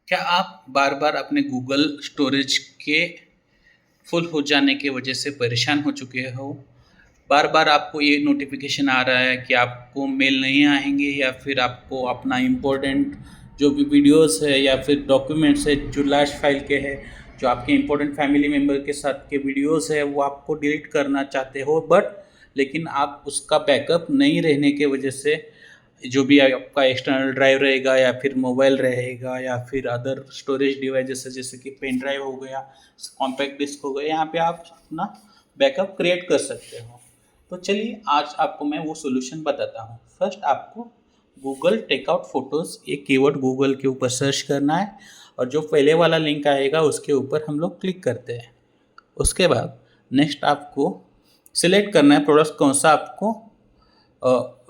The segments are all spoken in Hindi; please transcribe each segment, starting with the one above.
क्या आप बार बार अपने गूगल स्टोरेज के फुल हो जाने की वजह से परेशान हो चुके हो? बार बार आपको ये नोटिफिकेशन आ रहा है कि आपको मेल नहीं आएंगे, या फिर आपको अपना इम्पोर्टेंट जो भी वीडियोस है या फिर डॉक्यूमेंट्स है जो लास्ट फाइल के हैं, जो आपके इम्पोर्टेंट फैमिली मेम्बर के साथ के वीडियोस है, वो आपको डिलीट करना चाहते हो, बट लेकिन आप उसका बैकअप नहीं रहने के वजह से जो भी आपका एक्सटर्नल ड्राइव रहेगा या फिर मोबाइल रहेगा या फिर अदर स्टोरेज डिवाइस जैसे कि पेन ड्राइव हो गया, कॉम्पैक्ट डिस्क हो गया, यहाँ पे आप अपना बैकअप क्रिएट कर सकते हो। तो चलिए आज आपको मैं वो सोल्यूशन बताता हूँ। फर्स्ट आपको गूगल टेकआउट फोटोज़ एक कीवर्ड गूगल के ऊपर सर्च करना है, और जो पहले वाला लिंक आएगा उसके ऊपर हम लोग क्लिक करते हैं। उसके बाद नेक्स्ट आपको सिलेक्ट करना है प्रोडक्ट कौन सा आपको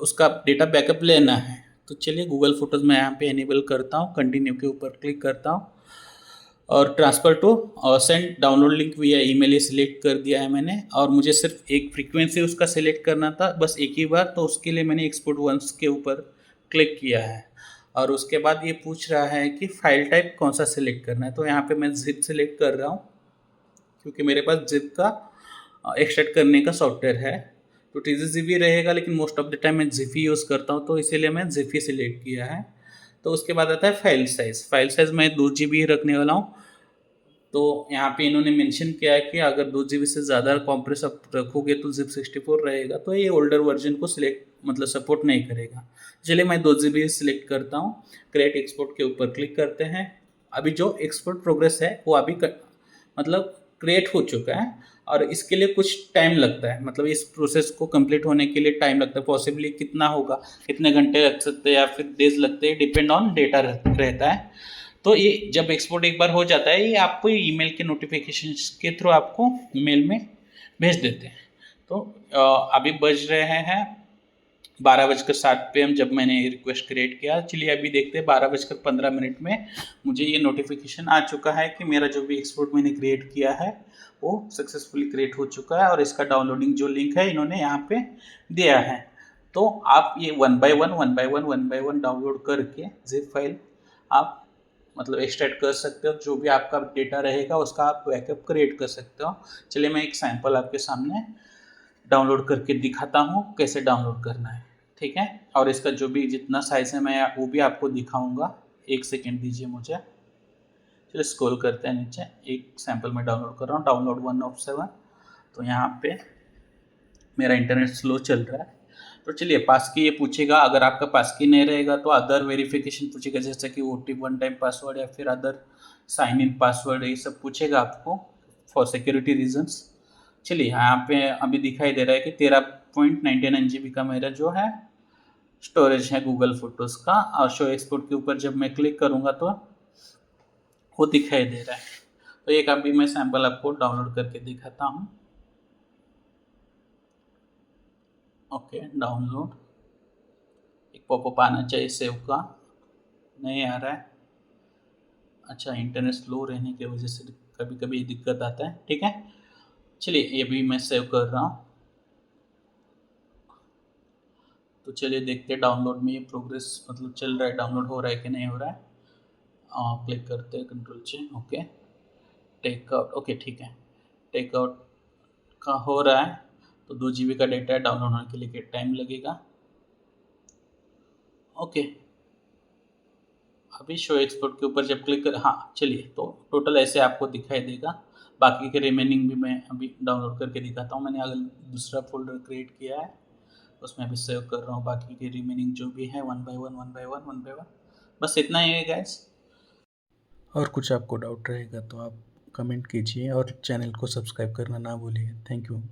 उसका डेटा बैकअप लेना है। तो चलिए गूगल फोटोज़ मैं यहाँ पे एनेबल करता हूँ, कंटिन्यू के ऊपर क्लिक करता हूँ और transfer to send download link via email ये सिलेक्ट कर दिया है मैंने। और मुझे सिर्फ एक फ्रीक्वेंसी उसका सिलेक्ट करना था, बस एक ही बार, तो उसके लिए मैंने एक्सपोर्ट वंस के ऊपर क्लिक किया है। और उसके बाद ये पूछ रहा है कि फ़ाइल टाइप कौन सा सिलेक्ट करना है, तो यहाँ पे मैं ज़िप सिलेक्ट कर रहा हूँ क्योंकि मेरे पास ज़िप का एक्सट्रैक्ट करने का सॉफ्टवेयर है। तो TZZP रहेगा, लेकिन मोस्ट ऑफ द टाइम मैं ज़िप ही यूज़ करता हूँ, तो इसीलिए मैं ज़िप ही सिलेक्ट किया है। तो उसके बाद आता है फाइल साइज़ मैं 2 GB ही रखने वाला हूँ। तो यहाँ पे इन्होंने मेंशन किया है कि अगर 2 GB से ज़्यादा कॉम्प्रेस आप रखोगे तो ज़िप 64 रहेगा, तो ये ओल्डर वर्जन को सिलेक्ट मतलब सपोर्ट नहीं करेगा। चलिए मैं 2 GB सिलेक्ट करता हूँ, क्रिएट एक्सपोर्ट के ऊपर क्लिक करते हैं। अभी जो एक्सपोर्ट प्रोग्रेस है वो अभी मतलब क्रिएट हो चुका है, और इसके लिए कुछ टाइम लगता है, मतलब इस प्रोसेस को कंप्लीट होने के लिए टाइम लगता है। पॉसिबली कितना होगा, कितने घंटे लग सकते हैं या फिर डेज लगते हैं, डिपेंड ऑन डेटा रहता है। तो ये जब एक्सपोर्ट एक बार हो जाता है, ये आपको ईमेल के नोटिफिकेशन के थ्रू आपको मेल में भेज देते हैं। तो अभी बज रहे हैं 12:07 PM जब मैंने रिक्वेस्ट क्रिएट किया। चलिए अभी देखते हैं 12:15 में मुझे ये नोटिफिकेशन आ चुका है कि मेरा जो भी एक्सपोर्ट मैंने क्रिएट किया है वो सक्सेसफुली क्रिएट हो चुका है, और इसका डाउनलोडिंग जो लिंक है इन्होंने यहाँ पे दिया है। तो आप ये वन बाय वन डाउनलोड करके जिप फाइल आप मतलब एक्सट्रैक्ट कर सकते हो। जो भी आपका डेटा रहेगा उसका आप बैकअप क्रिएट कर सकते हो। चलिए मैं एक सैंपल आपके सामने डाउनलोड करके दिखाता हूँ कैसे डाउनलोड करना है, ठीक है। और इसका जो भी जितना साइज़ है मैं वो भी आपको दिखाऊंगा। एक सेकेंड दीजिए मुझे। चलिए स्क्रॉल करते हैं नीचे, एक सैंपल मैं डाउनलोड कर रहा हूँ, डाउनलोड 1 of 7। तो यहाँ पे मेरा इंटरनेट स्लो चल रहा है। तो चलिए पास की ये पूछेगा, अगर आपका पास की नहीं रहेगा तो अदर वेरिफिकेशन पूछेगा, जैसे कि OTP वन टाइम पासवर्ड या फिर अदर साइन इन पासवर्ड, ये सब पूछेगा आपको फॉर सिक्योरिटी रीजंस। चलिए यहाँ पे अभी दिखाई दे रहा है कि 13.99 GB का मेरा जो है स्टोरेज है गूगल फोटोज़ का। और शो एक्सपोर्ट के ऊपर जब मैं क्लिक करूँगा तो वो दिखाई दे रहा है। तो एक अभी मैं सैंपल आपको डाउनलोड करके दिखाता हूँ। ओके डाउनलोड, एक पॉपअप आना चाहिए सेव का, नहीं आ रहा है। अच्छा इंटरनेट स्लो रहने की वजह से कभी कभी दिक्कत आता है, ठीक है। चलिए ये भी मैं सेव कर रहा हूँ। तो चलिए देखते हैं डाउनलोड में ये प्रोग्रेस मतलब चल रहा है, डाउनलोड हो रहा है कि नहीं हो रहा है। क्लिक करते हैं Ctrl+C, ओके टेकआउट, ओके ठीक है, टेकआउट का हो रहा है। तो 2 GB का डेटा डाउनलोड होने के लिए टाइम लगेगा। ओके अभी शो एक्सपोर्ट के ऊपर जब क्लिक कर, हाँ चलिए तो टोटल ऐसे आपको दिखाई देगा। बाकी के रिमेनिंग भी मैं अभी डाउनलोड करके दिखाता हूँ। मैंने अगर दूसरा फोल्डर क्रिएट किया है उसमें अभी सेव कर रहा हूँ बाकी के रिमेनिंग जो भी है, वन बाय वन। बस इतना ही है गाइस। और कुछ आपको डाउट रहेगा तो आप कमेंट कीजिए और चैनल को सब्सक्राइब करना ना भूलिए। Thank you.